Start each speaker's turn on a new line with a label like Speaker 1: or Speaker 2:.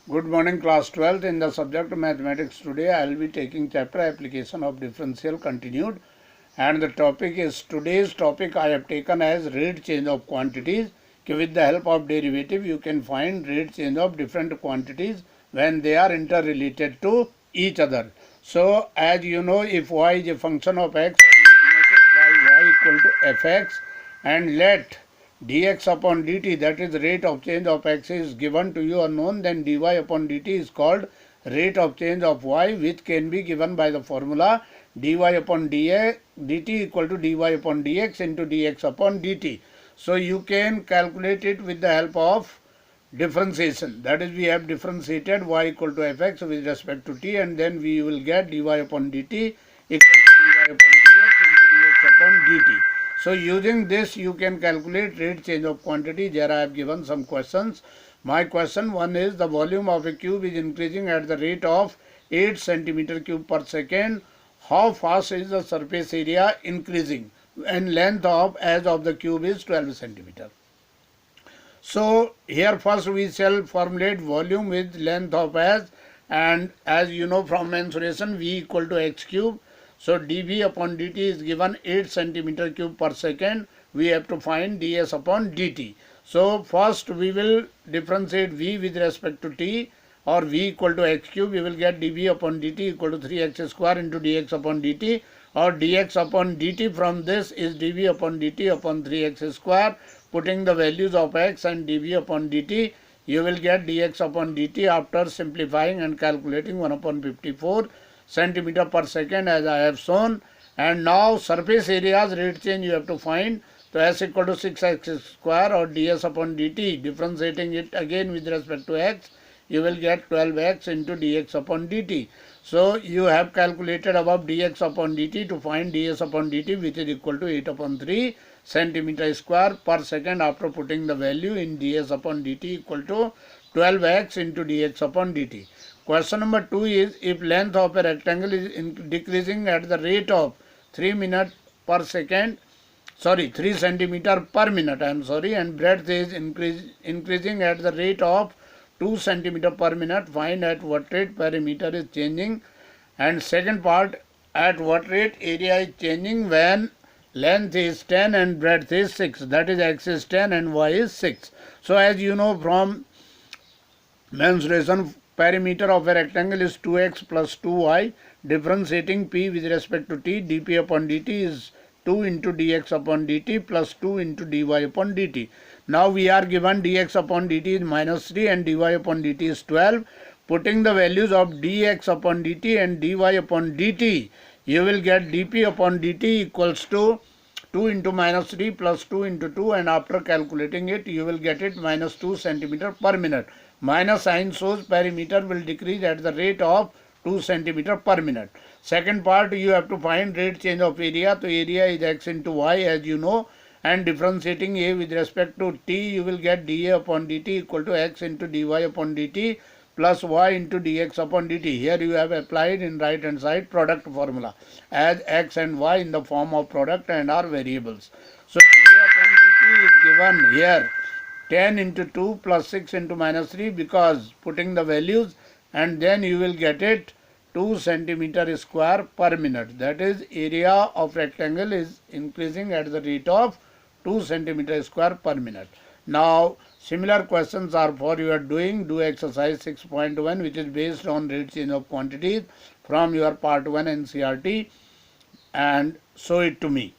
Speaker 1: Good morning, class 12th. In the subject mathematics today, I will be taking chapter application of differential continued, and the topic is today's topic I have taken as rate change of quantities. With the help of derivative, you can find rate change of different quantities when they are interrelated to each other. So, as you know, if y is a function of x, denoted by y equal to fx, and let dx upon dt, that is rate of change of x, is given to you or known, then dy upon dt is called rate of change of y, which can be given by the formula dy upon dt equal to dy upon dx into dx upon dt. So you can calculate it with the help of differentiation. That is, we have differentiated y equal to fx with respect to t, and then we will get dy upon dt equal to dy upon dx into dx upon dt. So using this you can calculate rate change of quantity. Here I have given some questions. My question one is, the volume of a cube is increasing at the rate of 8 centimeter cube per second. How fast is the surface area increasing? And length of as of the cube is 12 centimeter. So here first we shall formulate volume with length of as, and as you know from mensuration, v equal to x cube. So dv upon dt is given 8 centimeter cube per second. We have to find ds upon dt. So first we will differentiate v with respect to t, or v equal to x cube. We will get dv upon dt equal to 3x square into dx upon dt, or dx upon dt from this is dv upon dt upon 3x square. Putting the values of x and dv upon dt, you will get dx upon dt after simplifying and calculating 1 upon 54 centimeter per second as I have shown. And now surface areas rate change you have to find. So s equal to 6x square, or ds upon dt, differentiating it again with respect to x, you will get 12x into dx upon dt. So you have calculated above dx upon dt to find ds upon dt, which is equal to 8 upon 3 centimeter square per second after putting the value in ds upon dt equal to 12x into dx upon dt. Question number 2 is, if length of a rectangle is decreasing at the rate of 3 minutes per second, 3 centimeter per minute, and breadth is increasing at the rate of 2 centimeter per minute, find at what rate perimeter is changing. And second part, at what rate area is changing when length is 10 and breadth is 6, that is x is 10 and y is 6. So as you know from mensuration, perimeter of a rectangle is 2x plus 2y. Differentiating p with respect to t, dp upon dt is 2 into dx upon dt plus 2 into dy upon dt. Now we are given dx upon dt is minus 3 and dy upon dt is 12. Putting the values of dx upon dt and dy upon dt, you will get dp upon dt equals to 2 into minus 3 plus 2 into 2, and after calculating it you will get it minus 2 centimeter per minute. Minus sign shows perimeter will decrease at the rate of 2 centimeter per minute. Second part, you have to find rate change of area. So area is x into y as you know, and differentiating a with respect to t, you will get dA upon dt equal to x into dy upon dt plus y into dx upon dt. Here you have applied in right hand side product formula as x and y in the form of product and are variables. So dA upon dt is given here 10 into 2 plus 6 into minus 3, because putting the values, and then you will get it 2 centimeter square per minute. That is, area of rectangle is increasing at the rate of 2 centimeter square per minute. Now similar questions are for your doing. Do exercise 6.1, which is based on rate change of quantities from your part 1 NCERT, and show it to me.